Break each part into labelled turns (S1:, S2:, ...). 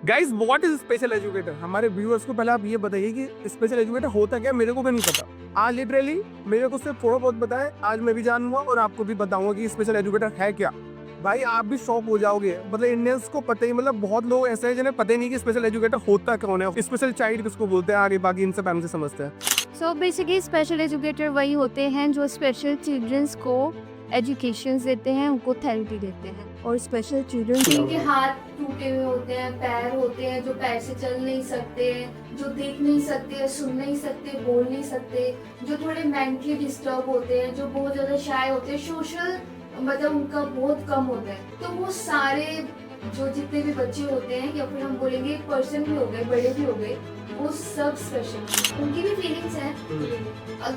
S1: Guys what is special educator? हमारे viewers को पहले आप ये बताइए कि स्पेशल एजुकेटर होता क्या, मेरे को भी नहीं पता। आज लिटरली मेरे को सिर्फ थोड़ा बहुत पता है, आज मैं भी जानूंगा और आपको भी बताऊंगा कि स्पेशल एजुकेटर है क्या। भाई आप भी शॉक हो जाओगे, मतलब इंडियंस को पता ही, मतलब बहुत लोग ऐसे हैं जिन्हें पता ही नहीं कि स्पेशल एजुकेटर होता कौन है, स्पेशल चाइल्ड किसको बोलते हैं, आगे बाकी इन सब हम से समझते हैं।
S2: सो बेसिकली स्पेशल एजुकेटर वही होते हैं जो स्पेशल चिल्ड्रंस को एजुकेशन देते हैं, उनको थेरेपी देते हैं। और स्पेशल चिल्ड्रन
S3: जिनके हाथ टूटे हुए होते हैं, पैर होते हैं, जो पैर से चल नहीं सकते, जो देख नहीं सकते, सुन नहीं सकते, बोल नहीं सकते, जो थोड़े मेंटली डिस्टर्ब होते हैं, जो बहुत ज़्यादा शाय होते हैं, सोशल मतलब उनका बहुत कम होता है, तो वो सारे जो जितने भी बच्चे होते हैं या फिर हम बोलेंगे पर्सन भी हो गए, बड़े भी हो गए, वो सब स्पेशल। उनकी भी फीलिंग्स हैं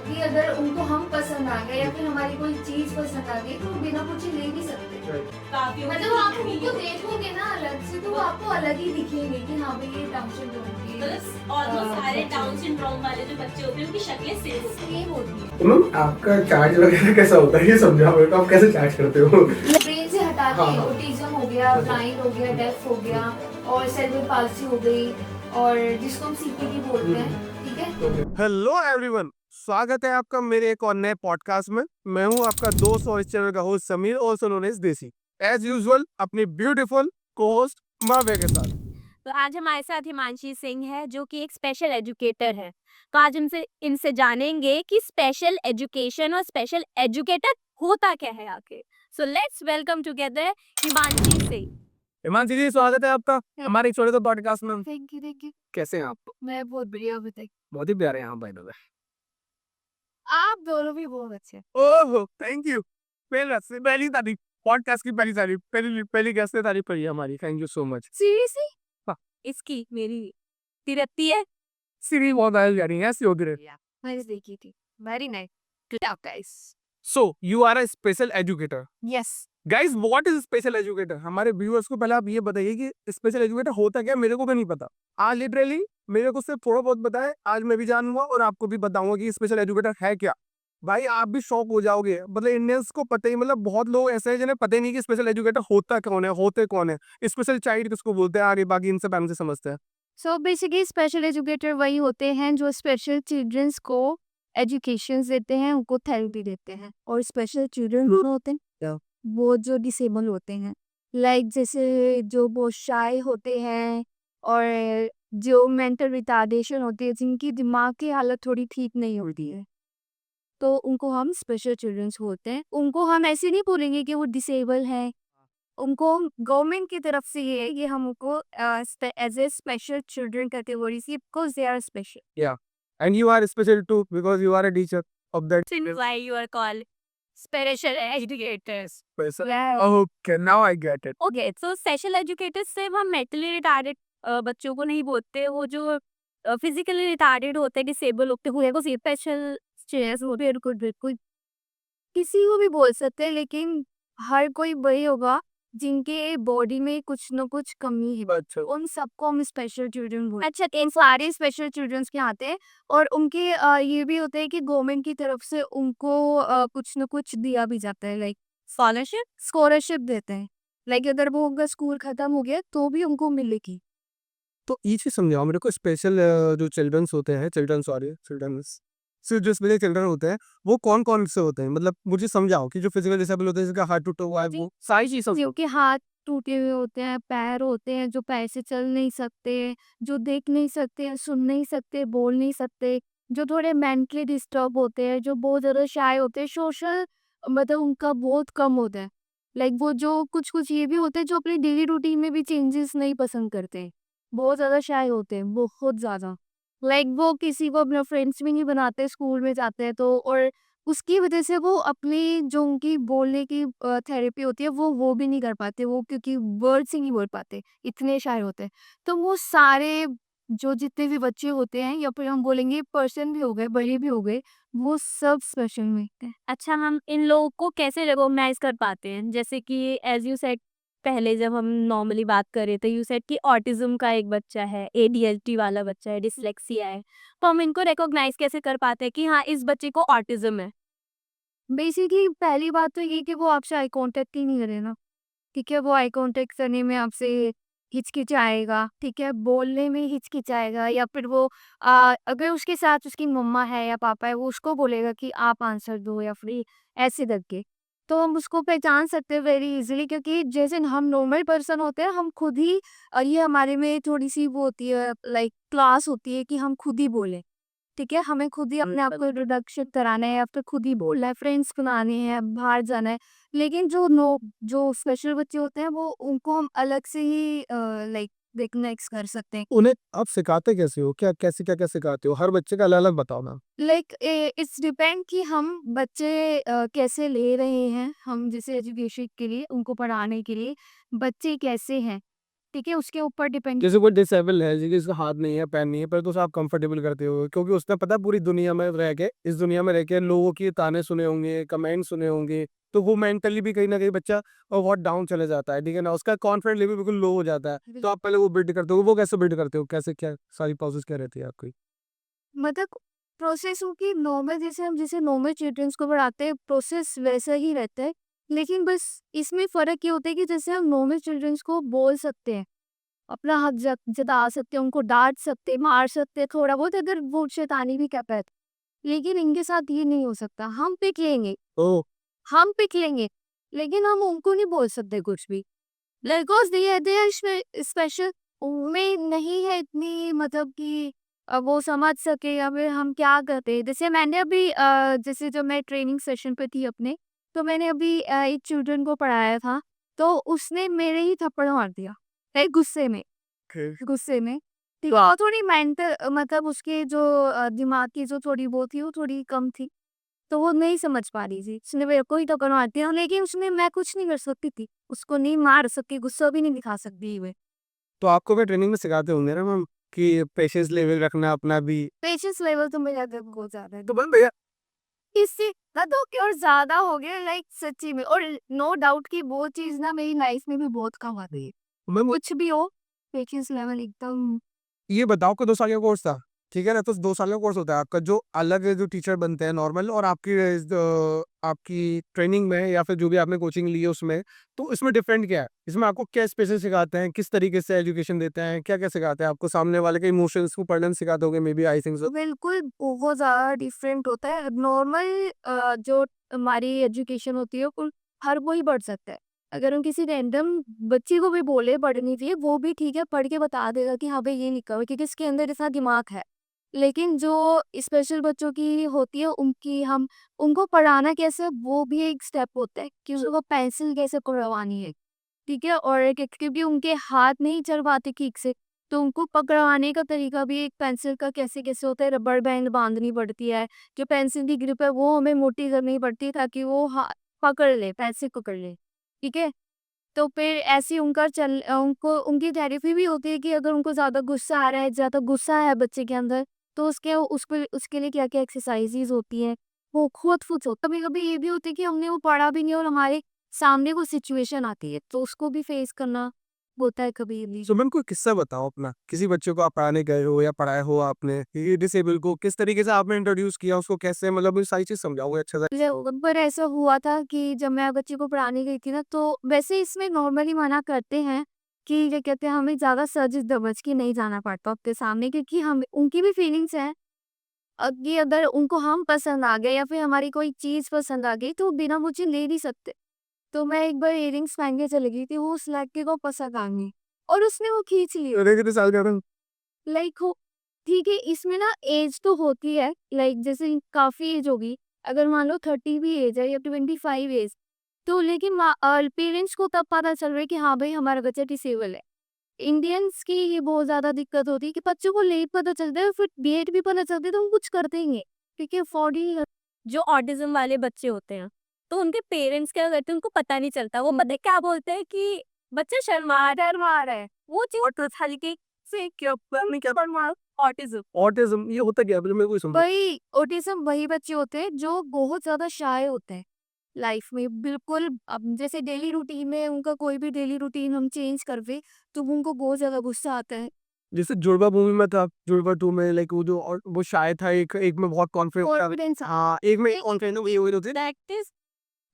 S3: कि अगर उनको हम पसंद आ गए या फिर हमारी कोई चीज़ पसंद आ गई तो बिना पूछे ले भी सकते हैं।
S4: काफी
S3: मतलब आप उनको देखोगे ना अलग से तो वो आपको अलग ही दिखेंगे कि हाँ भाई ये डाउन सिंड्रोम की
S4: मतलब ऑलमोस्ट सारे डाउन सिंड्रोम वाले जो बच्चे होते हैं उनकी शक्लें
S3: सेम होती है।
S1: तो मैम आपका चार्ज वगैरह कैसा होता है, ये समझाओ मेरे को, आप कैसे चार्ज करते हो?
S3: ब्रेन से हटा के
S1: हाँ।
S3: ऑटिज्म हो गया, ब्लाइंड हो गया, डेफ हो गया और सेरेब्रल पाल्सी हो गई और जिसको हम सीपीडी बोलते हैं, ठीक है।
S1: हेलो एवरीवन, स्वागत है आपका मेरे एक और नए पॉडकास्ट में। मैं हूं आपका दोस्त और इस चैनल का होस्ट समीर, और नोन एज देसी। एज यूजुअल अपनी ब्यूटीफुल को-होस्ट मावे के साथ।
S5: तो आज हमारे साथ हिमांशी सिंह है जो कि एक स्पेशल एजुकेटर है। तो आज हमसे इनसे जानेंगे कि स्पेशल एजुकेशन और स्पेशल एजुकेटर होता क्या है आखिर। So let's welcome together Himanshi Singh.
S1: Himanshi ji, स्वागत है आपका हमारे छोटे तो पॉडकास्ट में।
S3: Thank you.
S1: कैसे हैं आप?
S3: मैं बहुत बढ़िया, बताइए।
S1: बहुत ही प्यारे हैं आप, बाय द वे।
S3: आप दोनों भी बहुत अच्छे हैं।
S1: Oh thank you. पहली तारीफ, पॉडकास्ट की पहली तारीफ, पहली पहली गेस्ट ने तारीफ करी है हमारी। Thank you so much.
S3: Seriously?
S5: इसकी मेरी तिरत्ती है।
S1: सीरी बहुत आयल जा रही है, ऐसी होती रहे।
S3: मैंने देखी थी। Very nice. Good job guys.
S1: So you are a special educator.
S3: Yes.
S1: Guys what is special educator? हमारे व्यूअर्स को पहले आप ये बताइए कि स्पेशल एजुकेटर होता क्या, मेरे को भी नहीं पता। आज लिटरली मेरे को सिर्फ थोड़ा बहुत पता है, आज मैं भी जानूंगा और आपको भी बताऊंगा कि स्पेशल एजुकेटर है क्या। भाई आप भी शॉक हो जाओगे, मतलब इंडियंस को पता ही, मतलब बहुत लोग ऐसे हैं जिन्हें पता ही नहीं कि स्पेशल एजुकेटर होता कौन है, होते कौन है, स्पेशल चाइल्ड किसको बोलते हैं, आगे बाकी इन सब हम से समझते हैं।
S2: सो बेसिकली स्पेशल एजुकेटर वही होते हैं जो स्पेशल चिल्ड्रंस को एजुकेशन देते हैं, उनको थेरेपी देते हैं। और स्पेशल चिल्ड्रन होते हैं वो जो डिसेबल होते हैं, लाइक जैसे जो बहुत शाय होते हैं और जो मेंटल रिटार्डेशन होती है, जिनकी दिमाग की हालत थोड़ी ठीक नहीं होती है, तो उनको हम स्पेशल चिल्ड्रंस होते हैं। उनको हम ऐसे नहीं बोलेंगे कि वो डिसेबल हैं, उनको गवर्नमेंट की तरफ से ये है कि हम उनको as a special children category से, because they are special.
S1: Yeah, and you are special too because you are a teacher of that
S5: Since why you are called special educators.
S1: person.
S2: Yeah.
S1: Okay, now I get it.
S5: Okay, so special educators सिर्फ हम mentally retarded बच्चों को नहीं बोलते, वो जो physically retarded होते हैं, डिसेबल होते हुए वो स्पेशल चेयर्स होते हैं।
S2: बिल्कुल बिल्कुल, किसी को भी बोल सकते हैं, लेकिन हर कोई वही होगा जिनके बॉडी में कुछ न कुछ कमी है,
S1: अच्छा,
S2: उन सबको हम स्पेशल चिल्ड्रन बोलते हैं। अच्छा, इन सारे स्पेशल चिल्ड्रंस के आते हैं और उनके ये भी होता है कि गवर्नमेंट की तरफ से उनको कुछ न कुछ दिया भी जाता है, लाइक स्कॉलरशिप देते हैं। लाइक अगर वो उनका स्कूल खत्म हो गया तो भी उनको मिलेगी।
S1: तो ये चीज समझाओ मेरे को, स्पेशल जो चिल्ड्रंस होते हैं, चिल्ड्रंस जो स्पेशल चिल्ड्रन होते हैं वो कौन कौन से होते हैं, मतलब मुझे समझाओ कि जो फिजिकल डिसेबल होते हैं, जिसका हाथ टूटा हुआ है, वो सारी चीज
S2: जो कि हाथ टूटे हुए होते हैं, पैर होते हैं, जो पैर से चल नहीं सकते, जो देख नहीं सकते, सुन नहीं सकते, बोल नहीं सकते, जो थोड़े मेंटली डिस्टर्ब होते हैं, जो बहुत ज़्यादा शाय होते हैं, सोशल मतलब उनका बहुत कम होता है। लाइक वो जो कुछ-कुछ ये भी होते हैं जो अपनी डेली रूटीन में भी चेंजेस नहीं पसंद करते। बहुत ज़्यादा शाय होते हैं, बहुत ज़्यादा। लाइक वो किसी को अपना फ्रेंड्स भी नहीं बनाते, स्कूल में जाते हैं तो, और उसकी वजह से वो अपनी जो उनकी बोलने की थेरेपी होती है वो भी नहीं कर पाते, वो क्योंकि वर्ड्स ही नहीं बोल पाते, इतने शाय होते हैं। तो वो सारे जो जितने भी बच्चे होते हैं या फिर हम बोलेंगे पर्सन भी हो गए, बड़े भी हो गए, वो सब स्पेशल में हैं।
S5: अच्छा, हम इन लोगों को कैसे रिकॉग्नाइज कर पाते हैं? जैसे कि एज यू सेड, पहले जब हम नॉर्मली बात कर रहे थे, यू सेड कि ऑटिज्म का एक बच्चा है, एडीएचडी वाला बच्चा है, डिसलेक्सिया है, तो हम इनको रिकॉग्नाइज कैसे कर पाते हैं कि हाँ इस बच्चे को ऑटिज्म है?
S2: बेसिकली पहली बात तो ये कि वो आपसे आई कांटेक्ट ही नहीं करे ना, ठीक है? वो आई कांटेक्ट करने में आपसे हिचकिचाएगा, ठीक है? बोलने में हिचकिचाएगा या फिर वो अगर उसके साथ उसकी मम्मा है या पापा है, वो उसको बोलेगा कि आप आंसर दो या फिर ऐसे करके। तो हम उसको पहचान सकते हैं वेरी इज़िली, क्योंकि जैसे हम नॉर्मल पर्सन होते हैं, हम खुद ही ये हमारे में थोड़ी-सी वो होती है, लाइक क्लास होती है कि हम खुद ही बोलें, ठीक है? हमें खुद ही अपने आप को इंट्रोडक्शन कराना है या फिर खुद ही बोलना है, फ्रेंड्स बनाने हैं, बाहर जाना है। लेकिन जो स्पेशल बच्चे होते हैं, वो उनको हम अलग से ही लाइक नेक्स्ट कर सकते हैं।
S1: उन्हें आप सिखाते कैसे हो? क्या-क्या सिखाते हो? हर बच्चे का अलग-अलग बताओ ना।
S2: लाइक इट्स डिपेंड कि हम बच्चे कैसे ले रहे हैं, हम जैसे एजुकेशन के लिए उनको पढ़ाने के लिए बच्चे कैसे हैं, ठीक है? उसके ऊपर डिपेंड।
S1: जैसे कोई डिसेबल है, जिसका हाथ नहीं है, पैर नहीं है, पर तो उसे आप कंफर्टेबल करते हो क्योंकि उसने पता है पूरी दुनिया में रह के, इस दुनिया में रह के लोगों के ताने सुने होंगे, कमेंट सुने होंगे, तो वो मेंटली भी कहीं न कहीं बच्चा बहुत डाउन चले जाता है, ठीक है ना? उसका कॉन्फिडेंस लेवल बिल्कुल लो हो जाता है। तो आप पहले वो बिल्ड करते हो, वो कैसे बिल्ड करते हो? कैसे क्या सारी प्रोसेस क्या रहती है आपकी?
S2: मतलब प्रोसेस की नॉर्मल, जैसे नॉर्मल चिल्ड्रंस को पढ़ाते हैं, प्रोसेस वैसा ही रहता है। लेकिन बस इसमें फ़र्क ये होता है कि जैसे हम नॉर्मल चिल्ड्रंस को बोल सकते हैं, अपना हक जता सकते हैं, उनको डाँट सकते हैं, मार सकते हैं थोड़ा बहुत अगर वो शैतानी भी कर पाए तो। लेकिन इनके साथ ये नहीं हो सकता।
S1: ओह!
S2: हम पिक लेंगे, लेकिन हम उनको नहीं बोल सकते कुछ भी। बिकॉज़ दे आर स्पेशल, उनमें नहीं है इतनी मतलब कि वो समझ सके या फिर हम क्या करते हैं। जैसे मैंने अभी जैसे जब मैं ट्रेनिंग सेशन पे थी अपने, तो मैंने अभी एक चिल्ड्रन को पढ़ाया था, तो उसने मेरे ही थप्पड़ मार दिया, लाइक गुस्से में। ठीक है, और थोड़ी मेंटल मतलब उसके जो दिमाग की जो थोड़ी वो थी, वो थोड़ी कम थी। तो वो नहीं समझ पा रही थी। उसने मेरे को ही टक्कर मार दिया, लेकिन उसमें मैं कुछ नहीं कर सकती थी। उसको नहीं मार सकती, गुस्सा भी नहीं दिखा सकती मैं।
S1: तो आपको भी ट्रेनिंग में सिखाते होंगे ना मैम कि पेशेंस लेवल रखना अपना भी।
S2: पेशेंस लेवल तो मेरा अंदर बहुत ज़्यादा है।
S1: तो मैम भैया
S2: इससे ना तो कि और ज़्यादा हो गया, लाइक सच्ची में। और नो डाउट कि वो चीज़ ना मेरी लाइफ में भी बहुत काम आती है।
S1: मैम
S2: कुछ भी हो, पेशेंस लेवल एकदम।
S1: ये बताओ कि 2 साल का कोर्स था, ठीक है ना? तो 2 साल का कोर्स होता है आपका जो अलग जो टीचर बनते हैं नॉर्मल और आपकी ट्रेनिंग में या फिर जो भी आपने कोचिंग ली है उसमें, तो इसमें डिफरेंट क्या है? इसमें आपको क्या स्पेशल सिखाते हैं? किस तरीके से एजुकेशन देते हैं? क्या-क्या सिखाते हैं? आपको सामने वाले के इमोशंस को पढ़ना सिखाते होंगे may B I think so.
S2: बिल्कुल, बहुत ज़्यादा डिफरेंट होता है। नॉर्मल जो हमारी एजुकेशन होती है, वो हर कोई पढ़ सकता है। अगर हम किसी रैंडम बच्ची को भी बोले पढ़ने के लिए, वो भी ठीक है, पढ़ के बता देगा कि हाँ भाई ये लिखा हुआ है, क्योंकि इसके अंदर इतना दिमाग है। लेकिन जो स्पेशल बच्चों की होती है, उनको पढ़ाना कैसे, वो भी एक स्टेप होता है कि उसको पेंसिल कैसे पकड़वानी है, ठीक है? और क्योंकि उनके हाथ नहीं चल पाते ठीक से, तो उनको पकड़वाने का तरीका भी एक पेंसिल का कैसे-कैसे होता है, रबर बैंड बाँधनी पड़ती है, जो पेंसिल की ग्रिप है वो हमें मोटी करनी पड़ती है ताकि वो पकड़ ले, पेंसिल पकड़ ले, ठीक है? तो फिर ऐसे ही उनको उनकी थेरेपी भी होती है कि अगर उनको ज़्यादा गुस्सा आ रहा है, ज़्यादा गुस्सा है बच्चे के अंदर, तो उसके लिए क्या-क्या एक्सरसाइज़ेज़ होती हैं, वो खुद कभी-कभी ये भी होता है कि हमने वो पढ़ा भी नहीं और हमारे सामने वो सिचुएशन आती है, तो उसको भी फेस करना होता है कभी भी।
S1: सो मैम कोई किस्सा बताओ अपना, किसी बच्चे को आप पढ़ाने गए हो या पढ़ाया हो आपने, ये डिसेबल को किस तरीके से आपने इंट्रोड्यूस किया, उसको कैसे मतलब मुझे सारी चीज़ समझाओगे अच्छे से?
S2: एक बार ऐसा हुआ था कि जब मैं बच्चे को पढ़ाने गई थी ना, तो वैसे इसमें नॉर्मली मना करते हैं कि क्या कहते हैं, हमें ज़्यादा सज धमच के नहीं जाना पड़ता उनके सामने, क्योंकि हम उनकी भी फीलिंग्स हैं। कि अगर उनको हम पसंद आ गए या फिर हमारी कोई चीज़ पसंद आ गई, तो बिना मुझे ले नहीं सकते। तो मैं एक बार इयररिंग्स पहन के चली गई थी, वो उस लड़के को पसंद आ गई और उसने वो खींच ली।
S1: अरे कितने साल का था?
S2: लाइक हो ठीक है, इसमें ना एज तो होती है, लाइक जैसे काफ़ी एज होगी, अगर मान लो 30 भी एज है या 25 एज, तो लेकिन पेरेंट्स को तब पता चल रहा है कि हाँ भाई हमारा बच्चा डिसेबल है। इंडियंस की ये बहुत ज़्यादा दिक्कत होती है कि बच्चों को लेट पता चलता है, फिर लेट भी पता चलता है तो हम कुछ करते ही नहीं, क्योंकि अफोर्ड ही नहीं
S5: जो ऑटिज्म वाले बच्चे होते हैं, तो उनके पेरेंट्स क्या करते हैं, उनको पता नहीं चलता। वो पता है क्या बोलते हैं कि बच्चा शर्मा रहा है। वो चीज़ हल्के से क्या
S1: आपने क्या
S5: ऑटिज्म।
S1: ऑटिज़्म ये होता क्या है? पहले मेरे को ये समझाओ।
S2: वही ऑटिज्म वही बच्चे होते हैं जो बहुत ज़्यादा शाय होते हैं लाइफ में। बिल्कुल, अब जैसे डेली रूटीन में उनका कोई भी डेली रूटीन हम चेंज कर दे, तो उनको बहुत ज़्यादा गुस्सा आता है।
S1: जैसे जुड़वा मूवी में था, जुड़वा 2 में लाइक वो जो और वो शायद था एक एक में बहुत कॉन्फिडेंट था।
S2: कॉन्फिडेंस
S1: हाँ, एक में कॉन्फिडेंट ये हुए थे।
S5: That is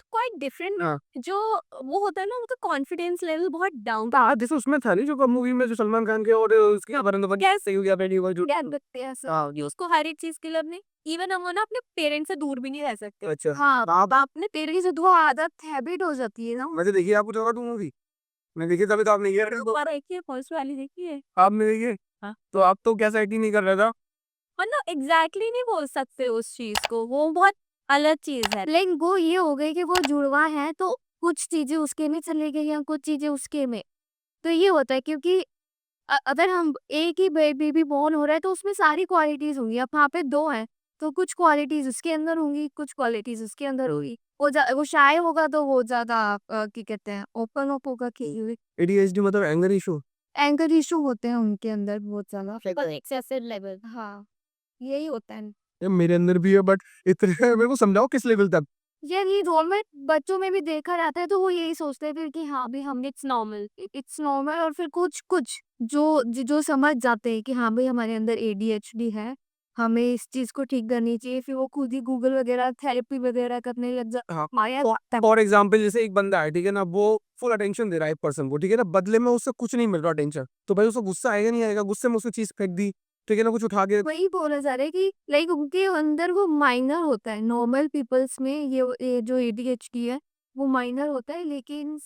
S5: quite different.
S1: हाँ।
S5: जो वो होता है ना, उनका कॉन्फिडेंस लेवल बहुत डाउन
S1: हाँ, जैसे उसमें था नहीं जो मूवी में जो सलमान खान के और उसकी
S5: Yes.
S1: सही हो गया बेटी वो जो
S5: रखते हैं सब।
S1: हाँ,
S5: उसको हर एक चीज के लिए अपने, इवन हम ना अपने पेरेंट्स से दूर भी नहीं रह सकते।
S1: अच्छा
S2: हाँ
S1: आप
S2: अपने पेरेंट्स से दुआ आदत हैबिट हो जाती है ना।
S1: वैसे देखिए आपको जगह दूँ मूवी मैं देखिए तभी तो आप नहीं कह रहे हो
S5: दोबारा देखिए, फर्स्ट वाली देखिए।
S1: आपने देखिए
S5: हाँ।
S1: तो आप तो कैसा एक्टिंग नहीं कर रहा था
S5: मतलब एग्जैक्टली नहीं बोल सकते उस चीज को, वो बहुत अलग चीज है।
S2: लेकिन वो ये हो गई कि वो जुड़वा है तो कुछ चीजें उसके में चली गई हैं, कुछ चीजें उसके में। तो ये होता है क्योंकि अगर हम एक ही बेबी बॉर्न हो रहा है तो उसमें सारी क्वालिटीज होंगी। अब वहाँ पे दो हैं तो कुछ क्वालिटीज उसके अंदर होंगी, कुछ क्वालिटीज उसके अंदर होगी। वो शाय होगा तो वो ज्यादा क्या कहते हैं ओपन अप होगा कि
S1: एडीएचडी मतलब एंगर इशू
S2: एंगर इशू होते हैं उनके अंदर बहुत ज्यादा।
S5: Excessive level.
S2: हाँ यही होता है।
S1: मेरे अंदर भी है बट इतने मेरे को समझाओ किस लेवल तक
S2: यार ये रोल में बच्चों में भी देखा जाता है तो वो यही सोचते हैं फिर कि हाँ भी हम
S5: इट्स नॉर्मल।
S2: It's normal. और फिर कुछ कुछ जो समझ जाते हैं कि हाँ भाई हमारे अंदर एडीएचडी है, हमें इस चीज को ठीक करनी चाहिए, फिर वो खुद ही गूगल वगैरह थेरेपी वगैरह करने लग जाते
S1: हाँ
S2: हैं।
S1: फॉर एग्जाम्पल जैसे एक बंदा है ठीक है ना वो फुल अटेंशन दे रहा है एक पर्सन को ठीक है ना बदले में उससे कुछ नहीं मिल रहा अटेंशन तो भाई उसको गुस्सा आएगा नहीं आएगा गुस्से में उसकी चीज फेंक दी ठीक है ना कुछ उठा के
S2: वही बोला जा रहा है कि लाइक उनके अंदर वो माइनर होता है। नॉर्मल पीपल्स में ये जो एडीएचडी है वो माइनर होता है, लेकिन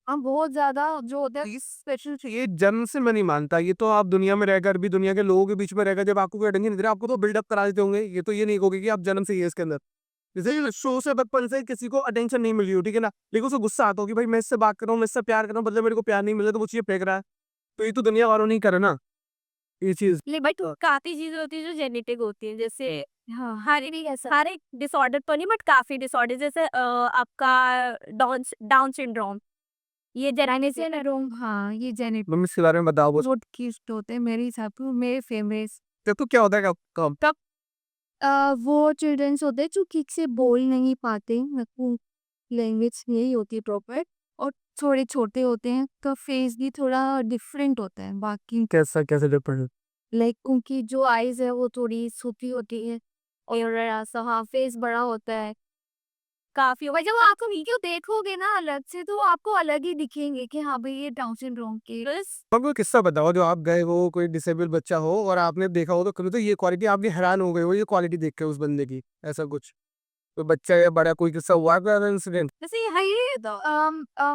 S2: हम बहुत ज्यादा जो होता है स्पेशल
S1: ये जन्म से मैं नहीं मानता ये तो आप दुनिया में रहकर भी दुनिया के लोगों के बीच में रहकर जब आपको कोई अटेंशन नहीं दे रहा आपको तो बिल्डअप करा देते होंगे ये तो ये नहीं कहोगे कि आप जन्म से ही है इसके अंदर जैसे शो से बचपन से किसी को अटेंशन नहीं मिल रही हो ठीक है ना लेकिन उसको गुस्सा आता हो कि भाई मैं इससे बात कर रहा हूँ मैं इससे प्यार कर रहा हूँ बदले मेरे को प्यार नहीं मिल रहा तो वो चीजें फेंक रहा है तो ये तो दुनिया वालों नहीं करे ना ये चीज
S5: बट काफी चीजें होती है जो जेनेटिक होती है, जैसे
S2: हाँ
S5: हर हर एक डिसऑर्डर तो नहीं, बट काफी डिसऑर्डर, जैसे आपका डाउन सिंड्रोम, ये जेनेटिक।
S2: सिंड्रोम। हाँ ये जेनेटिक
S1: मम्मी इसके बारे में बताओ बस
S2: बहुत किस्ट होते हैं मेरे हिसाब से। मेरे फेवरेट
S1: तो क्या होता है कब
S2: तब वो चिल्ड्रंस होते हैं जो ठीक से बोल नहीं पाते, लैंग्वेज यही होती है प्रॉपर, और थोड़े छोटे होते हैं तो फेस भी थोड़ा डिफरेंट होता है बाकी।
S1: कैसा कैसे डिफरेंट
S2: लाइक उनकी जो आईज है वो थोड़ी सूती होती है और ऐसा हाँ फेस बड़ा होता है
S5: काफी
S2: भाई। जब आप वीडियो देखोगे ना अलग से तो आपको अलग ही दिखेंगे कि हाँ भाई ये डाउन सिंड्रोम के।
S1: कोई किस्सा बताओ जो आप गए हो कोई डिसेबल बच्चा हो और आपने देखा हो तो कभी तो ये क्वालिटी आपने हैरान हो गए हो ये क्वालिटी देख के उस बंदे की ऐसा कुछ कोई बच्चा या बड़ा कोई किस्सा हुआ है इंसिडेंट
S2: जैसे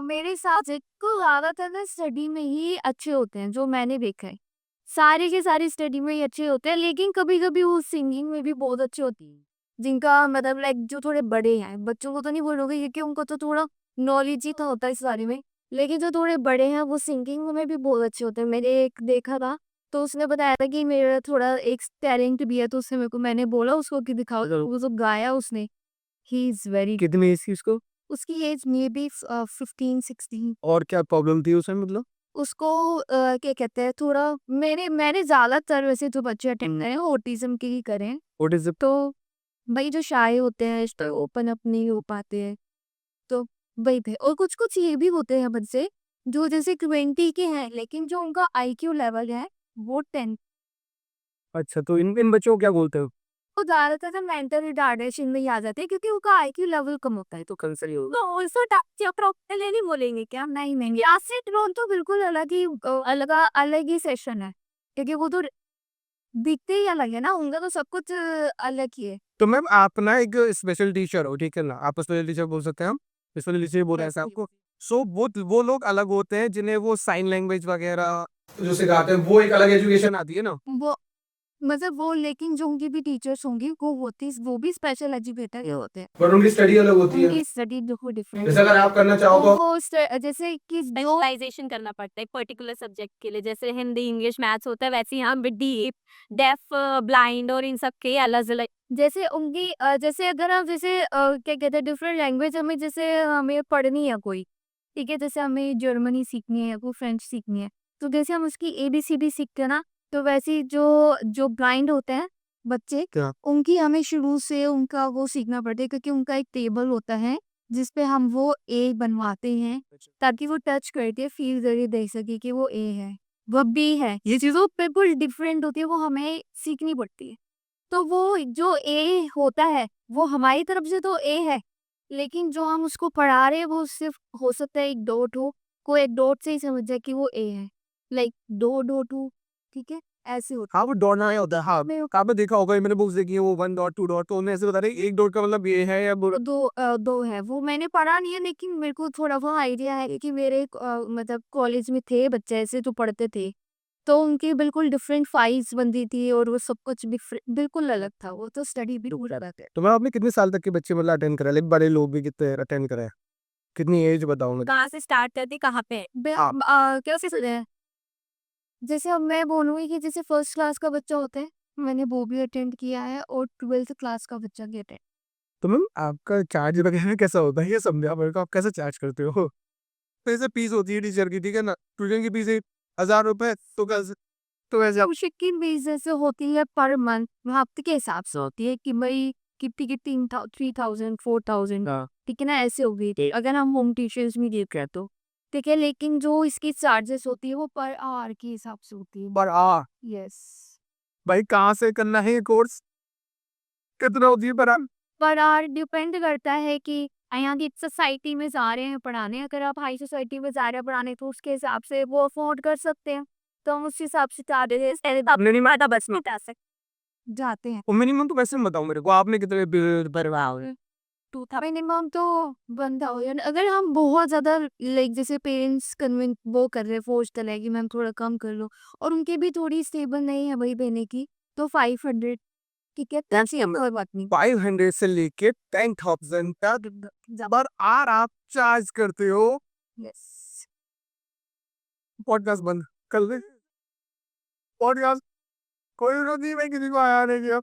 S2: मेरे साथ को ज्यादातर ना स्टडी में ही अच्छे होते हैं जो मैंने देखा है। सारे के सारे स्टडी में ही अच्छे होते हैं, लेकिन कभी कभी वो सिंगिंग में भी बहुत अच्छे होती है। जिनका मतलब लाइक जो थोड़े बड़े हैं, बच्चों को तो नहीं बोलोगे क्योंकि उनको तो थोड़ा नॉलेज ही तो होता है इस बारे में, लेकिन जो थोड़े बड़े हैं वो सिंगिंग में भी बहुत अच्छे होते हैं। मैंने एक देखा था तो उसने बताया था कि मेरा थोड़ा एक टैलेंट भी है, तो उसने मेरे को मैंने बोला उसको कि दिखाओ, वो जो गाया उसने ही इज वेरी।
S1: कितनी एज थी उसको
S2: उसकी एज मे बी 15-16।
S1: और क्या प्रॉब्लम थी उसमें मतलब
S2: उसको क्या कहते हैं थोड़ा मैंने ज्यादातर वैसे जो बच्चे अटेंड करें वो ऑटिज्म के ही करें।
S1: व्हाट इज
S2: तो भाई जो शाय होते हैं तो ओपन अप नहीं हो पाते हैं, तो वही थे। और कुछ कुछ ये भी होते हैं बच्चे जो जैसे 20 के हैं लेकिन जो उनका आईक्यू लेवल है वो 10।
S1: अच्छा तो इन इन बच्चों को क्या बोलते हो
S2: वो ज्यादातर मेंटल रिटार्डेशन में ही आ जाते हैं क्योंकि उनका आईक्यू लेवल कम होता है।
S1: तो कैंसर ही होगा
S5: तो उसको डॉक्टर नहीं बोलेंगे क्या?
S2: नहीं यासिड रोल तो बिल्कुल अलग ही अलग ही सेशन है क्योंकि वो तो दिखते ही अलग है ना, उनका तो सब कुछ अलग ही है।
S1: तो मैम आप ना एक स्पेशल टीचर हो ठीक है ना आप स्पेशल टीचर बोल सकते हैं हम स्पेशल टीचर बोल रहे हैं आपको सो वो लोग अलग होते हैं जिन्हें वो साइन लैंग्वेज वगैरह जो सिखाते हैं वो एक अलग एजुकेशन आती है ना
S2: वो मतलब वो लेकिन जो उनकी भी टीचर्स होंगी वो भी स्पेशल एजुकेटर ही होते हैं।
S1: पर उनकी स्टडी अलग होती है
S2: उनकी स्टडी देखो डिफरेंट।
S1: जैसे अगर आप करना चाहो तो
S2: वो जैसे कि जो
S5: स्पेशलाइजेशन करना पड़ता है पर्टिकुलर सब्जेक्ट के लिए, जैसे हिंदी इंग्लिश मैथ्स होता है, वैसे यहाँ डीप डेफ ब्लाइंड और इन सब के अलग अलग।
S2: जैसे उनकी जैसे अगर हम जैसे क्या कहते हैं डिफरेंट लैंग्वेज हमें जैसे हमें पढ़नी है कोई, ठीक है, जैसे हमें जर्मनी सीखनी है या कोई फ्रेंच सीखनी है, तो जैसे हम उसकी ABCD सीखते हैं ना, तो वैसे ही जो ब्लाइंड होते हैं बच्चे
S1: क्या?
S2: उनकी हमें शुरू से उनका वो सीखना पड़ता है क्योंकि उनका एक टेबल होता है जिसपे हम वो A बनवाते हैं ताकि वो टच करके फील करके देख सके कि वो A है वो B है। ये चीज़ों बिल्कुल डिफरेंट होती है, वो हमें सीखनी पड़ती है। तो वो जो A होता है वो हमारी तरफ से तो A है, लेकिन जो हम उसको पढ़ा रहे हैं वो सिर्फ हो सकता है एक डॉट हो, कोई एक डॉट से ही समझ जाए कि वो ए है, लाइक दो डॉट हो, ठीक है, ऐसे होता
S1: हाँ वो डॉट ना होता है। हाँ
S2: मैं-
S1: आपने देखा होगा, मैंने बुक्स देखी है, वो 1 डॉट 2 डॉट, तो उन्हें ऐसे बता रहे एक डॉट का मतलब ये है या
S2: दो है, वो मैंने पढ़ा नहीं है लेकिन मेरे को थोड़ा बहुत आइडिया है कि मेरे मतलब कॉलेज में थे बच्चे ऐसे जो पढ़ते थे, तो उनकी बिल्कुल डिफरेंट फाइल्स बनती थी और वो सब कुछ बिल्कुल अलग था, वो तो स्टडी भी पूरा अलग है।
S1: तो मैं आपने कितने साल तक के बच्चे मतलब अटेंड करा, लाइक बड़े लोग भी कितने अटेंड करे, कितनी एज बताओ मुझे।
S5: कहाँ से स्टार्ट करते कहाँ पे
S1: हाँ।
S2: कैसे सुने हैं? जैसे अब मैं बोलूँगी कि जैसे फर्स्ट क्लास का बच्चा होता है, मैंने वो भी अटेंड किया है और 12th क्लास का बच्चा भी अटेंड।
S1: तो मैम आपका चार्ज वगैरह कैसा होता है, ये समझा मेरे को, आप कैसे चार्ज करते हो? तो ऐसे फीस होती है टीचर की, ठीक है ना, ट्यूशन की फीस 1000 रुपए, तो कैसे, तो ऐसे आप
S2: ट्यूशन की फीस जैसे होती है पर मंथ, हफ्ते के हिसाब से होती है कि भाई कितनी की 3000 4000,
S1: हाँ,
S2: ठीक है ना, ऐसे हो गई अगर हम होम ट्यूशंस में देख रहे हैं तो, ठीक है, लेकिन जो इसकी चार्जेस होती है वो पर आवर के हिसाब से होती है।
S1: पर आ
S2: यस,
S1: भाई कहाँ से करना है ये कोर्स, कितना होती है पर आ?
S2: पर आवर डिपेंड करता है कि यहाँ की सोसाइटी में जा रहे हैं पढ़ाने, अगर आप हाई सोसाइटी में जा रहे हैं पढ़ाने तो उसके हिसाब से वो अफोर्ड कर सकते हैं, तो हम उस हिसाब से चार्जेस
S5: आपने नहीं मारा बस में बता सकते
S2: जाते हैं।
S1: और मिनिमम तो वैसे बताओ मेरे को, आपने कितने बिल भरवाओगे?
S2: मिनिमम तो बनता हो यार, अगर हम बहुत ज्यादा लाइक जैसे पेरेंट्स कन्विंस वो कर रहे फोर्स कर रहे हैं कि मैम थोड़ा कम कर लो और उनके भी थोड़ी स्टेबल नहीं है वही देने की, तो 500, ठीक है, कोई बात नहीं।
S1: 500 से लेके 10,000 तक पर आर आप चार्ज करते हो।
S2: यस,
S1: पॉडकास्ट बंद कर दे, पॉडकास्ट कोई जरूरत नहीं, मैं किसी को आया नहीं किया,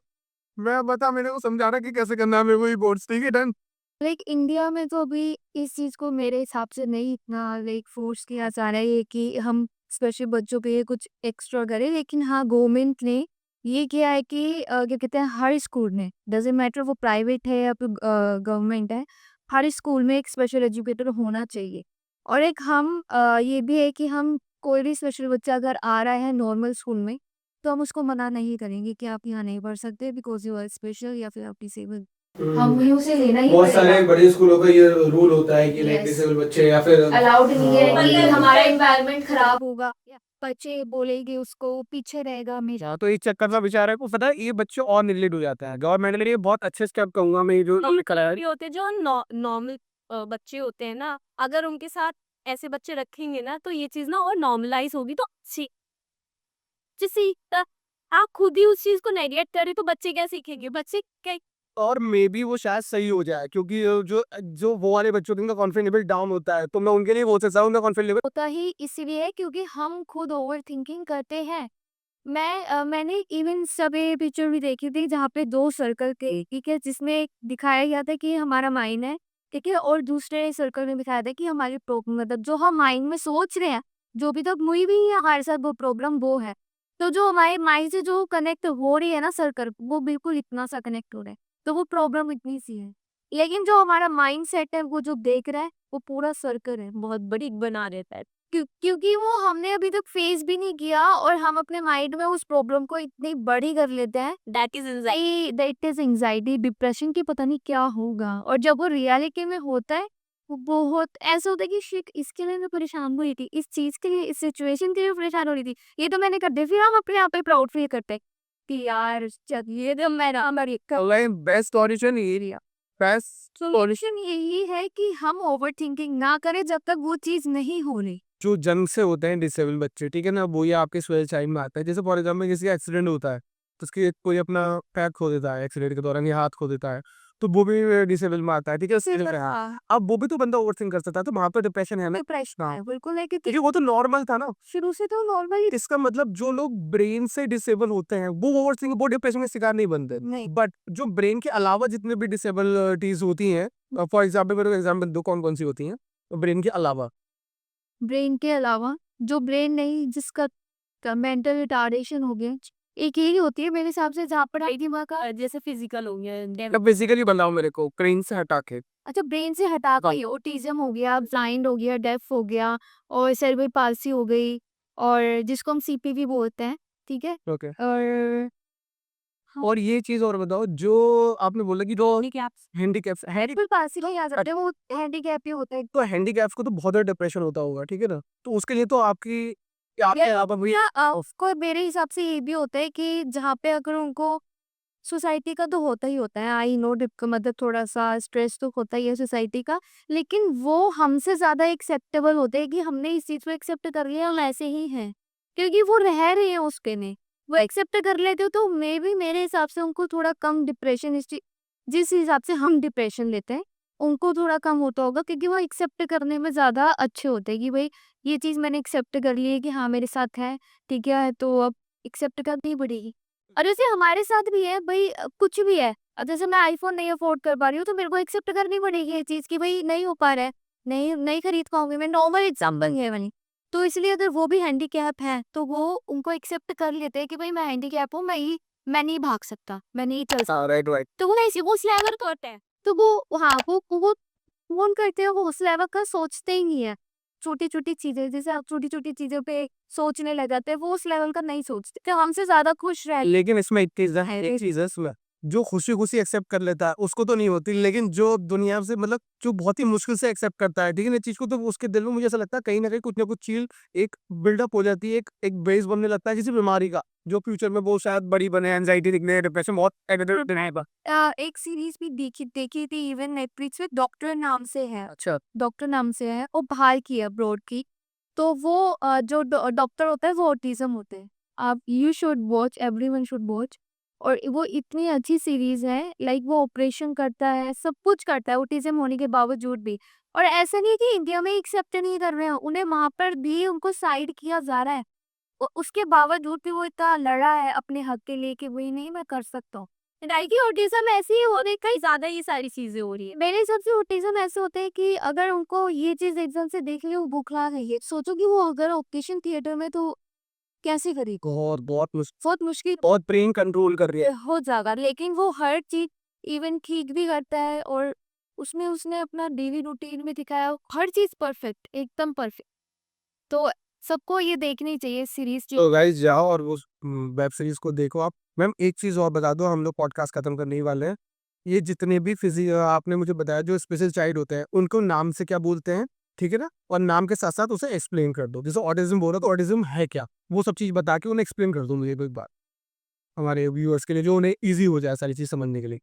S1: मैं बता मेरे को समझा रहा कि कैसे करना है मेरे को ये बोर्ड्स, ठीक है डन।
S2: लाइक इंडिया में तो अभी इस चीज को मेरे हिसाब से नहीं इतना लाइक फोर्स किया जा रहा है कि हम स्पेशल बच्चों पे कुछ एक्स्ट्रा करें, लेकिन हाँ गवर्नमेंट ने ये किया है कि क्या कहते हैं, हर स्कूल में डजेंट मैटर वो प्राइवेट है या फिर गवर्नमेंट है, हर स्कूल में एक स्पेशल एजुकेटर होना चाहिए। और एक हम ये भी है कि हम कोई भी स्पेशल बच्चा अगर आ रहा है नॉर्मल स्कूल में तो हम उसको मना नहीं करेंगे कि आप यहाँ नहीं पढ़ सकते बिकॉज यू आर स्पेशल या फिर आप डिसेबल, हमें उसे लेना ही
S1: बहुत सारे
S2: पड़ेगा।
S1: बड़े स्कूलों का ये रूल होता है कि लाइक
S2: Yes.
S1: डिसेबल बच्चे या फिर
S2: अलाउड नहीं है
S1: हाँ,
S2: कि
S1: ये-
S2: हमारा एनवायरनमेंट खराब होगा, बच्चे बोलेंगे उसको पीछे रहेगा हमेशा।
S1: हाँ, तो इस चक्कर में बेचारे को पता है ये बच्चे और निगलेक्ट हो जाता है, गवर्नमेंट ने ये बहुत अच्छे स्टेप कहूंगा मैं ये जो निकला है।
S5: भी होते हैं जो नॉर्मल बच्चे होते हैं ना, अगर उनके साथ ऐसे बच्चे रखेंगे ना तो ये चीज ना और नॉर्मलाइज होगी तो आप खुद ही उस चीज को नेगलेक्ट करें तो बच्चे क्या सीखेंगे, बच्चे क्या
S1: और मे बी वो शायद सही हो जाए, क्योंकि जो जो वो वाले बच्चों जिनका कॉन्फिडेंस लेवल डाउन होता है, तो मैं उनके लिए बोल सकता हूँ उनका कॉन्फिडेंस लेवल।
S2: होता ही इसीलिए है क्योंकि हम खुद ओवर थिंकिंग करते हैं। मैंने इवन सब पिक्चर भी देखी थी जहाँ पे दो सर्कल थे, ठीक है, जिसमें दिखाया गया था कि हमारा माइंड है, ठीक है, और दूसरे सर्कल में दिखाया था कि हमारी प्रॉब्लम, मतलब जो हम माइंड में सोच रहे हैं, जो भी तक मुई भी है हमारे साथ वो प्रॉब्लम वो है, तो जो हमारे माइंड से जो कनेक्ट हो रही है ना सर्कल, वो बिल्कुल इतना सा कनेक्ट हो रहा है, तो वो प्रॉब्लम इतनी सी है। लेकिन जो हमारा माइंड सेट है वो जो देख रहा है वो पूरा सर्कल है,
S5: बहुत बड़ी बना देता है।
S2: क्योंकि वो हमने अभी तक फेस भी नहीं किया और हम अपने माइंड में उस प्रॉब्लम को इतनी बड़ी कर लेते हैं
S5: that is
S2: that is anxiety depression की पता नहीं क्या होगा, और जब वो रियलिटी में होता है वो बहुत ऐसा होता है कि शिट इसके लिए मैं परेशान हो रही थी, इस चीज के लिए, इस सिचुएशन के लिए परेशान हो रही थी, ये तो मैंने कर दिया, फिर हम अपने आप पे प्राउड फील करते हैं कि यार चल ये तो मेरा हमारी
S1: बेस्ट सॉल्यूशन ये बेस्ट
S2: सॉल्यूशन यही है कि हम ओवर थिंकिंग ना करें जब तक वो चीज नहीं हो रही।
S1: जो जन्म से होते हैं डिसेबल बच्चे, ठीक है ना, वो ये आपके स्वेल चाइल्ड में आता है। जैसे फॉर एग्जाम्पल किसी का एक्सीडेंट होता है, तो उसकी कोई अपना पैर खो देता है एक्सीडेंट के दौरान या हाथ खो देता है, तो वो भी डिसेबल में आता है, ठीक है,
S2: हाँ,
S1: अब वो भी तो बंदा ओवर थिंक कर सकता है, तो वहां पर डिप्रेशन है ना,
S2: डिप्रेशन
S1: हाँ।
S2: है बिल्कुल है क्योंकि
S1: क्योंकि वो तो नॉर्मल था ना।
S2: शुरू से तो नॉर्मल ही
S1: इसका मतलब जो लोग ब्रेन से डिसेबल होते हैं वो ओवर थिंक, वो डिप्रेशन के शिकार नहीं बनते।
S2: नहीं।
S1: बट जो ब्रेन के अलावा जितने भी डिसेबिलिटीज होती हैं, फॉर एग्जाम्पल मेरे को एग्जाम्पल दो, कौन कौन सी होती हैं ब्रेन के अलावा?
S2: ब्रेन के अलावा जो ब्रेन नहीं जिसका मेंटल रिटार्डेशन हो गया, एक यही होती है मेरे हिसाब से जहाँ पढ़ाई दिमाग का।
S5: जैसे फिजिकल हो गया
S1: मतलब बेसिकली बताओ मेरे को, क्रेन से हटा के।
S2: अच्छा ब्रेन से हटा कर ऑटिज्म हो गया, ब्लाइंड हो गया, डेफ हो गया और सेरेब्रल पाल्सी हो गई और जिसको हम सीपीवी बोलते हैं, ठीक है,
S1: ओके।
S2: और
S1: और ये चीज और बताओ, जो आपने बोला कि जो हैंडीकैप्स है,
S2: बिल्कुल पास ही नहीं आ सकते, वो हैंडीकैप ही होते हैं।
S1: तो हैंडीकैप्स को तो बहुत ज्यादा डिप्रेशन होता होगा, ठीक है ना? तो उसके लिए तो आपकी क्या आप अभी
S2: या ऑफकोर्स मेरे हिसाब से ये भी होता है कि जहाँ पे अगर उनको सोसाइटी का तो होता ही होता है, आई नो मतलब थोड़ा सा स्ट्रेस तो होता ही है सोसाइटी का, लेकिन वो हमसे ज्यादा एक्सेप्टेबल होते हैं कि हमने इस चीज को एक्सेप्ट कर लिया, हम ऐसे ही हैं क्योंकि वो रह रहे हैं उसके में, वो एक्सेप्ट कर लेते हो तो मे भी मेरे हिसाब से उनको थोड़ा कम डिप्रेशन, जिस हिसाब से हम डिप्रेशन लेते हैं उनको थोड़ा कम होता होगा क्योंकि वो एक्सेप्ट करने में ज्यादा अच्छे होते हैं कि भाई ये चीज मैंने एक्सेप्ट कर ली है कि हाँ मेरे साथ है, ठीक है, तो अब एक्सेप्ट करनी पड़ेगी। और जैसे हमारे साथ भी है भाई, कुछ भी है, अब जैसे मैं आईफोन नहीं अफोर्ड कर पा रही हूँ तो मेरे को एक्सेप्ट करनी पड़ेगी ये चीज कि भाई नहीं हो पा रहा है, नहीं नहीं खरीद पाऊंगी मैं, नॉर्मल एग्जाम्पल है मैंने। तो इसलिए अगर वो भी हैंडीकैप है तो वो उनको एक्सेप्ट कर लेते हैं कि भाई मैं हैंडीकैप हूँ, मैं नहीं भाग सकता, मैं नहीं चल सकता,
S1: राइट राइट।
S2: तो वो ऐसे वो उस लेवल का होता है, तो वो हाँ वो फोन करते हैं, वो उस लेवल का सोचते ही नहीं है। छोटी छोटी चीजें, जैसे आप छोटी छोटी चीजों पे सोचने लग जाते हैं, वो उस लेवल का नहीं सोचते, तो हमसे ज्यादा खुश रहते
S1: लेकिन इसमें एक चीज है,
S2: हैं।
S1: एक चीज है इसमें, जो खुशी खुशी एक्सेप्ट कर लेता है उसको तो नहीं होती, लेकिन जो दुनिया से मतलब जो बहुत ही मुश्किल से एक्सेप्ट करता है, ठीक है ना, चीज को, तो उसके दिल में मुझे ऐसा लगता है कहीं ना कुछ चीज एक बिल्डअप हो जाती है, एक बेस बनने लगता है किसी बीमारी का, जो फ्यूचर में वो शायद बड़ी बने, एंजाइटी दिखने, डिप्रेशन बहुत दिखाएगा।
S2: एक सीरीज भी देखी देखी थी इवन नेटफ्लिक्स पे, डॉक्टर नाम से है,
S1: अच्छा।
S2: डॉक्टर नाम से है, वो बाहर की है अब्रॉड की। तो वो जो डॉक्टर होता है वो ऑटिज्म होते हैं, आप you should watch, everyone should watch. और वो इतनी अच्छी सीरीज है, लाइक वो ऑपरेशन करता है, सब कुछ करता है ऑटिज्म होने के बावजूद भी। और ऐसा नहीं है कि इंडिया में एक्सेप्ट नहीं कर रहे हैं उन्हें, वहां पर भी उनको साइड किया जा रहा है, उसके बावजूद भी वो इतना लड़ा है अपने हक के लिए कि वही नहीं मैं कर सकता हूँ। कि ऑटिज्म ऐसे ही होने का
S5: ज्यादा ये सारी चीजें हो रही है।
S2: मेरे हिसाब से ऑटिज्म ऐसे होते हैं कि अगर उनको ये चीज एकदम से देख ली, वो बुखला गई है, सोचो कि वो अगर ऑपरेशन थिएटर में तो कैसे करेगी,
S1: बहुत बहुत
S2: बहुत मुश्किल
S1: बहुत ब्रेन कंट्रोल कर रही है।
S2: हो जाएगा, लेकिन वो हर चीज इवन ठीक भी करता है, और उसमें उसने अपना डेली रूटीन में दिखाया हर चीज परफेक्ट, एकदम परफेक्ट। तो सबको ये देखनी चाहिए सीरीज।
S1: तो गाइस जाओ और वो वेब सीरीज को देखो आप। मैम एक चीज और बता दो, हम लोग पॉडकास्ट खत्म करने ही वाले हैं। ये जितने भी आपने मुझे बताया जो स्पेशल चाइल्ड होते हैं उनको नाम से क्या बोलते हैं, ठीक है ना, और नाम के साथ साथ उसे एक्सप्लेन कर दो, जैसे ऑटिज्म बोल रहा तो ऑटिज्म है क्या, वो सब चीज बता के उन्हें एक्सप्लेन कर दो मुझे एक बार, हमारे व्यूअर्स के लिए, जो उन्हें ईजी हो जाए सारी चीज समझने के लिए।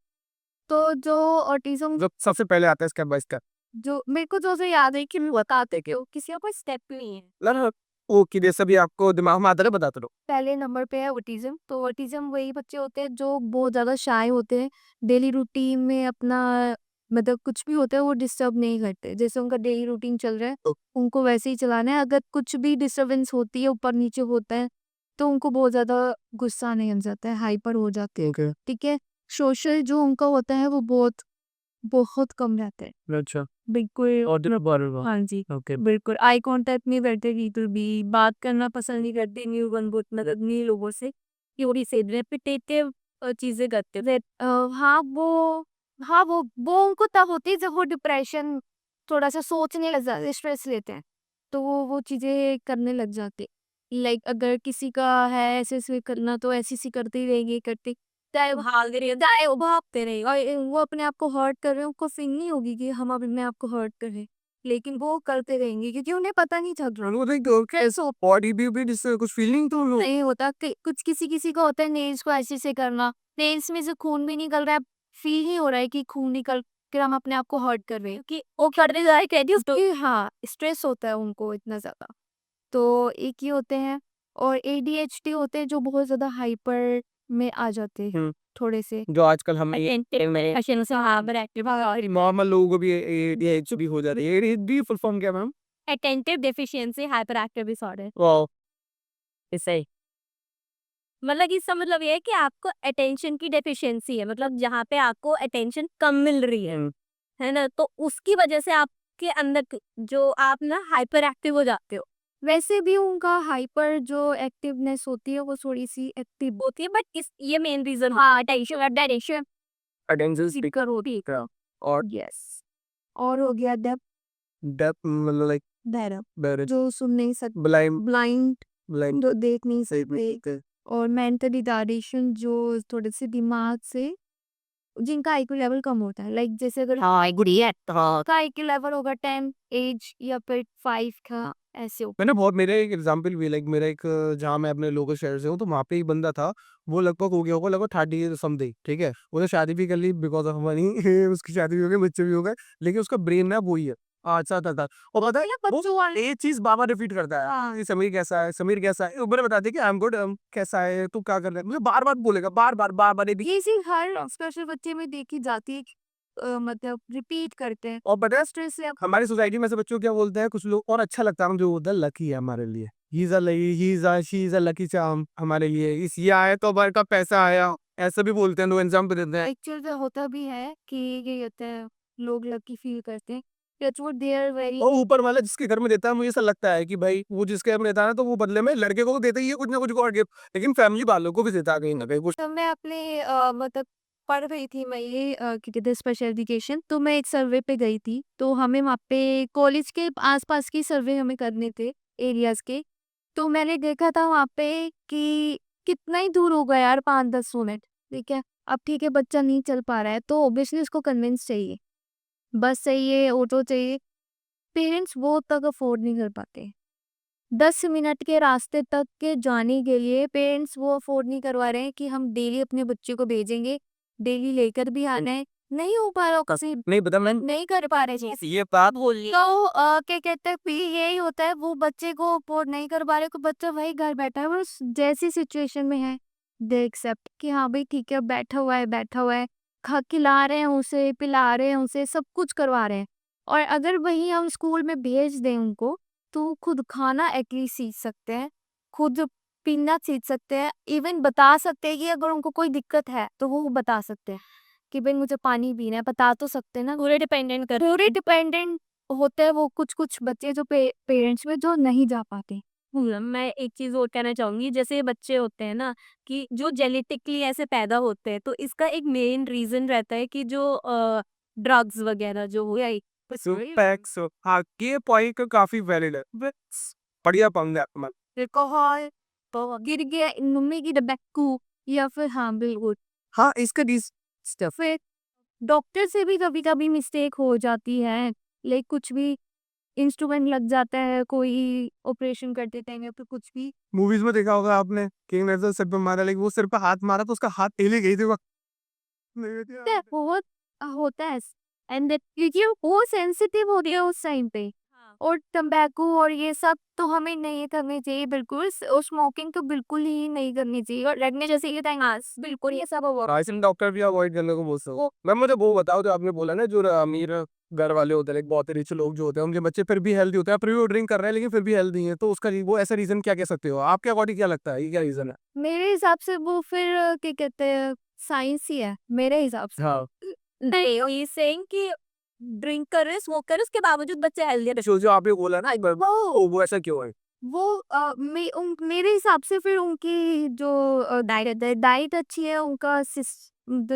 S2: तो जो ऑटिज्म,
S1: जो सबसे पहले आता है स्टेप बाय स्टेप।
S2: जो मेरे को जो याद है कि मैं बताते कि किसी का कोई स्टेप नहीं है।
S1: ना ओके, जैसे भी आपको दिमाग में आता है बताते रहो।
S2: पहले नंबर पे है ऑटिज्म। तो ऑटिज्म वही बच्चे होते हैं जो बहुत ज़्यादा शाय होते हैं, डेली रूटीन में अपना मतलब कुछ भी होता है वो डिस्टर्ब नहीं करते, जैसे उनका डेली रूटीन चल रहा है उनको वैसे ही चलाना है। अगर कुछ भी डिस्टर्बेंस होती है, ऊपर नीचे होता है, तो उनको बहुत ज़्यादा गुस्सा आने लग जाता है, हाइपर हो जाते हैं,
S1: ओके।
S2: ठीक है। सोशल जो उनका होता है वो बहुत बहुत कम रहता है,
S1: अच्छा।
S2: बिल्कुल।
S1: और
S2: हाँ जी,
S1: ओके।
S2: बिल्कुल आई कांटेक्ट नहीं करते, बिल्कुल भी बात करना पसंद नहीं करते न्यू वन बहुत मतलब न्यू लोगों से, थोड़ी से रेपिटेटिव चीजें करते हैं। हाँ वो उनको तब होती है जब वो डिप्रेशन, थोड़ा सा सोचने लग जाते, स्ट्रेस लेते हैं, तो वो चीजें करने लग जाते। लाइक अगर किसी का है ऐसे ऐसे करना तो ऐसी सी करते ही रहेंगे, करते चाहे वो भाग रही है, चाहे वो भागते रहे, और वो अपने आप को हर्ट कर रहे हैं, उनको फील नहीं होगी कि हम अपने आप को हर्ट कर रहे हैं, लेकिन वो करते रहेंगे क्योंकि उन्हें पता नहीं चल रहा कैसे
S1: बॉडी भी जिससे कुछ फीलिंग तो
S2: नहीं होता कि कुछ किसी किसी का होता है नेल्स को ऐसे से करना, नेल्स में से खून भी निकल रहा है, फील ही हो रहा है कि खून निकल के हम अपने आप को हर्ट कर रहे हैं, कि वो करने जाए कहती हाँ स्ट्रेस होता है उनको इतना ज्यादा। तो एक ये होते हैं, और ADHD होते हैं जो बहुत ज्यादा हाइपर में आ जाते हैं थोड़े से।
S1: जो आजकल हम
S5: अटेंटिव
S1: नॉर्मल लोगों को भी ADHD भी हो जाती है। ADHD फुल फॉर्म क्या है ma'am?
S5: Deficiency hyper active disorder.
S1: Wow.
S5: इससे मतलब इसका मतलब ये है कि आपको अटेंशन की डेफिशिएंसी है, मतलब जहाँ पे आपको अटेंशन कम मिल रही है ना, तो उसकी वजह से आपके अंदर जो आप ना हाइपर एक्टिव हो जाते हो।
S2: वैसे भी उनका हाइपर जो एक्टिवनेस होती है वो थोड़ी सी एक्टिव
S5: होती है, बट इस ये मेन रीजन
S2: हाँ अटेंशन डायरेक्शन
S1: अटेंशन
S2: स्पीकर होती है।
S1: और
S2: यस, और हो गया डेफ,
S1: डेफ मतलब लाइक
S2: बहरा
S1: बहरे,
S2: जो सुन नहीं सकते,
S1: ब्लाइंड,
S2: ब्लाइंड
S1: ब्लाइंड
S2: जो देख नहीं सकते, और मेंटल रिटार्डेशन जो थोड़े से दिमाग से जिनका आईक्यू लेवल कम होता है, लाइक जैसे अगर का आईक्यू लेवल होगा 10 एज या फिर 5 का, ऐसे हो।
S1: मैंने बहुत मेरा एक एग्जांपल भी लाइक मेरा एक जहाँ मैं अपने लोकल शहर से हूँ तो वहाँ पे एक बंदा था। वो लगभग हो गया होगा लगभग 30 समथिंग, ठीक है। उसने शादी भी कर ली बिकॉज ऑफ मनी उसकी शादी भी हो गई, बच्चे भी हो गए, लेकिन उसका ब्रेन ना वही है अच्छा था। और पता है
S2: बच्चों
S1: वो
S2: वाले
S1: एक चीज बाबा रिपीट करता है,
S2: हाँ।
S1: "ये समीर कैसा है, समीर कैसा है?" मैंने बता दिया कि आई एम गुड, कैसा है तू, क्या कर रहा है, मुझे बार बार बोलेगा, बार बार
S2: ये चीज हर स्पेशल बच्चे में देखी जाती है कि, मतलब रिपीट करते हैं
S1: और पता है
S2: स्ट्रेस से।
S1: हमारी सोसाइटी में से बच्चों को क्या बोलते हैं कुछ लोग, और अच्छा लगता है मुझे, वो बोलता है लकी है हमारे लिए, he is a lucky charm हमारे लिए, इस ये आया तो हमारे का पैसा आया, ऐसा भी बोलते हैं लोग, एग्जाम्पल देते हैं।
S2: एक्चुअल में होता भी है कि ये होता है, लोग लकी फील करते हैं, that's what they are very.
S1: और ऊपर वाला जिसके घर में देता है मुझे ऐसा लगता है कि भाई वो जिसके घर में देता है ना तो वो बदले में लड़के को तो देता ही है कुछ ना कुछ और गिफ्ट, लेकिन फैमिली वालों को भी देता है कहीं ना कहीं कुछ।
S2: तो मैं अपने मतलब पढ़ रही थी मैं ये क्या कहते हैं स्पेशल एजुकेशन, तो मैं एक सर्वे पे गई थी, तो हमें वहाँ पे कॉलेज के आसपास की सर्वे हमें करने थे एरियाज के। तो मैंने देखा था वहाँ पे कि कितना ही दूर होगा यार, 5-10 मिनट, ठीक है। अब ठीक है बच्चा नहीं चल पा रहा है तो ऑब्वियसली उसको कन्विंस चाहिए, बस चाहिए, ऑटो चाहिए। पेरेंट्स वो तक अफोर्ड नहीं कर पाते, 10 मिनट के रास्ते तक के जाने के लिए पेरेंट्स वो अफोर्ड नहीं करवा रहे हैं कि हम डेली अपने बच्चे को भेजेंगे, डेली लेकर भी आना है, नहीं हो पा रहा किसी,
S1: नहीं पता मैं
S2: नहीं कर पा रहे चीज।
S1: ये बात बोली
S2: तो क्या कहते हैं फिर यही होता है, वो बच्चे को अफोर्ड नहीं कर पा रहे तो बच्चा वही घर बैठा है, वो जैसी सिचुएशन में है दे एक्सेप्ट कि हाँ भाई ठीक है बैठा हुआ है, खा खिला रहे हैं उसे, पिला रहे हैं उसे, सब कुछ करवा रहे हैं। और अगर वही हम स्कूल में भेज दें उनको, तो वो खुद खाना एटलीस्ट सीख सकते हैं, खुद पीना सीख सकते हैं, इवन बता सकते हैं कि अगर उनको कोई दिक्कत है तो वो बता सकते हैं कि भाई मुझे पानी पीना है, बता तो सकते हैं ना।
S5: पूरे डिपेंडेंट कर
S2: पूरे डिपेंडेंट होते हैं वो कुछ बच्चे जो पेरेंट्स में जो नहीं जा पाते।
S5: मैं एक चीज और कहना चाहूंगी, जैसे बच्चे होते हैं ना कि जो जेनेटिकली ऐसे पैदा होते हैं, तो इसका एक मेन रीजन रहता है कि जो ड्रग्स वगैरह जो हो या
S1: पैक्स हाँ ये पॉइंट काफी वैलिड है बस बढ़िया पंगा है
S2: अल्कोहल तो गिर गया मम्मी की डब्बू, या फिर हाँ बिल्कुल
S1: हाँ इसका
S2: फिर डॉक्टर से भी कभी कभी मिस्टेक हो जाती है, लाइक कुछ भी इंस्ट्रूमेंट लग जाता है, कोई ऑपरेशन करते टाइम या फिर कुछ भी।
S1: मूवीज में देखा होगा आपने किंग ने सिर पे मारा, लेकिन वो सिर पे हाथ मारा तो उसका हाथ हिल गई थी वो
S2: होता है, बहुत होता है, एंड क्योंकि वो सेंसिटिव हो गया उस टाइम पे। और तंबाकू और ये सब तो हमें नहीं करनी चाहिए बिल्कुल, और स्मोकिंग तो बिल्कुल ही नहीं करनी चाहिए, और लगने जैसे ये टाइम बिल्कुल ये सब
S1: राइसन डॉक्टर भी अवॉइड करने को बोलते हो। मैं मुझे वो बताओ जो आपने बोला ना जो अमीर घर वाले होते हैं like बहुत रिच लोग जो होते हैं उनके बच्चे फिर भी हेल्दी होते हैं, फिर भी वो ड्रिंक कर रहे हैं लेकिन फिर भी हेल्दी हैं, तो उसका वो ऐसा रीजन क्या कह सकते हो आपके अकॉर्डिंग, क्या लगता है ये क्या रीजन है?
S2: मेरे हिसाब से वो फिर क्या कहते हैं साइंस ही है मेरे हिसाब से।
S1: हाँ
S5: नहीं, ये सेइंग कि ड्रिंक कर रहे स्मोक कर रहे उसके बावजूद बच्चे हेल्दी
S1: जो आपने बोला ना एक बार वो ऐसा क्यों है?
S2: वो मेरे हिसाब से फिर उनकी जो डाइट अच्छी है, उनका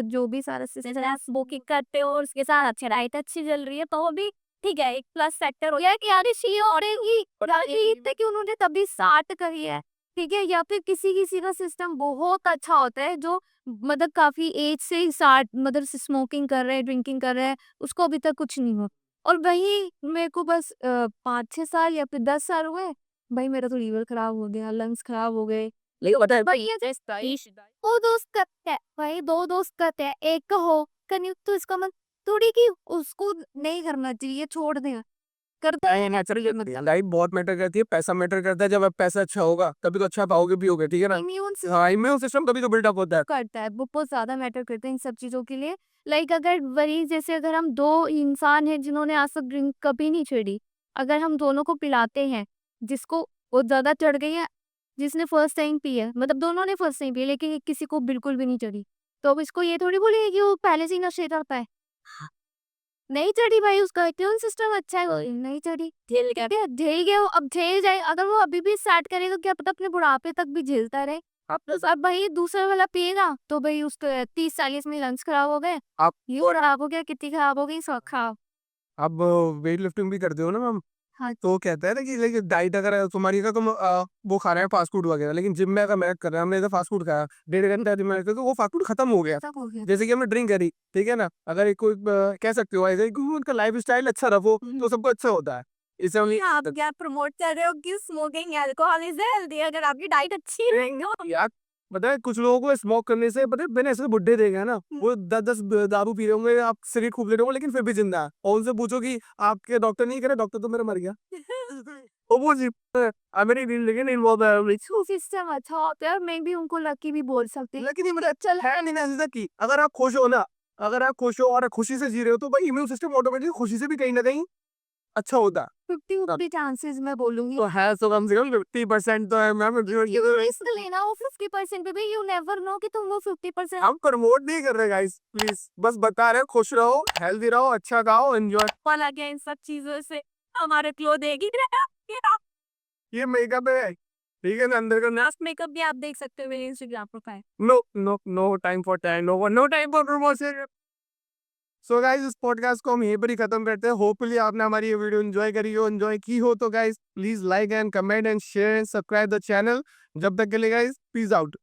S2: जो भी सारा सिस्टम
S5: स्मोकिंग करते हो और उसके साथ अच्छा डाइट अच्छी चल रही है, तो वो भी ठीक है, एक प्लस फैक्टर हो गया कि यार ये और ये कि उन्होंने तभी स्टार्ट करी है, ठीक है। या फिर किसी किसी का सिस्टम बहुत अच्छा होता है जो मतलब काफी एज से ही स्टार्ट मतलब स्मोकिंग कर रहे हैं, ड्रिंकिंग कर रहे हैं, उसको अभी तक कुछ नहीं हुआ। और वही मेरे को बस 5-6 साल या फिर 10 साल हुए, भाई मेरा तो लीवर खराब हो गया, लंग्स खराब हो गए।
S1: लेकिन पता है
S2: भाई ये वो दोस्त करते हैं भाई, 2 दोस्त करते हैं, एक का हो कन्यू, तो इसका मन थोड़ी कि उसको नहीं करना चाहिए, छोड़ देना करता है।
S1: लाइफ बहुत मैटर करती है, पैसा मैटर करता है, जब आप पैसा अच्छा होगा तभी तो अच्छा पाओगे भी होगे, ठीक है ना।
S2: इम्यून
S1: हाँ इम्यून सिस्टम तभी तो बिल्डअप होता है।
S2: करता है, वो बहुत ज्यादा मैटर करते हैं इन सब चीजों के लिए। लाइक अगर वही जैसे अगर हम 2 इंसान हैं जिन्होंने आज तक ड्रिंक कभी नहीं छोड़ी, अगर हम दोनों को पिलाते हैं, जिसको बहुत ज्यादा चढ़ गई है, जिसने फर्स्ट टाइम पी है, मतलब दोनों ने फर्स्ट टाइम पी है लेकिन किसी को बिल्कुल भी नहीं चढ़ी, तो अब इसको ये थोड़ी बोलेंगे कि वो पहले से ही नशे करता है। नहीं चढ़ी भाई, उसका इम्यून सिस्टम अच्छा है, वो नहीं चढ़ी,
S5: झेल
S2: ठीक है, झेल गया वो, अब झेल जाए, अगर वो अभी भी स्टार्ट करे तो क्या पता अपने बुढ़ापे तक भी झेलता रहे। अब भाई दूसरा वाला पिएगा तो भाई उसके 30-40 में लंग्स खराब हो गए,
S1: आप
S2: ये खराब हो गया, कितनी खराब हो गई, सब खराब।
S1: आप वेट लिफ्टिंग भी करते हो ना मैम,
S2: हाँ।
S1: तो कहते हैं ना कि लेकिन डाइट अगर है तुम्हारी का तुम वो खा रहे हैं फास्ट फूड वगैरह, लेकिन जिम में अगर मैं कर रहा हमने जैसे फास्ट फूड खाया 1.5 घंटा जिम में रहते तो वो फास्ट फूड खत्म हो गया।
S2: सब हो गया।
S1: जैसे कि हमने ड्रिंक करी, ठीक है ना, अगर एक कोई कह सकते हो ऐसे कि उनका लाइफ स्टाइल अच्छा रखो तो सबको अच्छा होता है। इससे only-
S5: आप क्या प्रमोट कर रहे हो कि स्मोकिंग अल्कोहल इज हेल्दी अगर आपकी डाइट अच्छी रहेगी
S1: यार पता है कुछ लोगों को स्मोक करने से, पता है मैंने ऐसे बुड्ढे देखे हैं ना, वो 10-10 दारू पी रहे होंगे, आप सिगरेट खूब ले रहे होंगे, लेकिन फिर भी जिंदा है। और उनसे पूछो कि आपके डॉक्टर नहीं करे, डॉक्टर तो मेरा मर गया। और वो जी मेरी लेकिन इन्वॉल्व है,
S2: सिस्टम अच्छा होता है, मैं भी उनको लकी भी बोल सकती हूँ।
S1: लेकिन ये मेरा अच्छा है नहीं ना ऐसा कि अगर आप खुश हो ना, अगर आप खुश हो और खुशी से जी रहे हो तो भाई इम्यून सिस्टम ऑटोमेटिक खुशी से भी कहीं ना कहीं अच्छा होता है।
S2: 50-50 चांसेस मैं बोलूंगी।
S1: तो है तो कम से कम 50% तो है मैम।
S2: रिस्क लेना हो 50% पे भी, यू नेवर नो कि तुम वो 50%।
S1: हम प्रमोट नहीं कर रहे गाइस, प्लीज बस बता रहे हैं खुश रहो, हेल्दी रहो, अच्छा खाओ, एंजॉय।
S5: वाला गया इन सब चीजों से हमारे क्लोथ एक ही रहेगा।
S1: ये मेकअप है, ठीक है ना, अंदर का
S5: लास्ट मेकअप भी आप देख सकते हो मेरे Instagram profile.
S1: No no no time for time, no time for promotion. So guys इस पॉडकास्ट को हम यहीं पर ही खत्म करते हैं। होपफुली आपने हमारी ये वीडियो एंजॉय करी हो, एंजॉय की हो तो guys please like and comment and share and subscribe the channel. जब तक के लिए गाइस पीस आउट।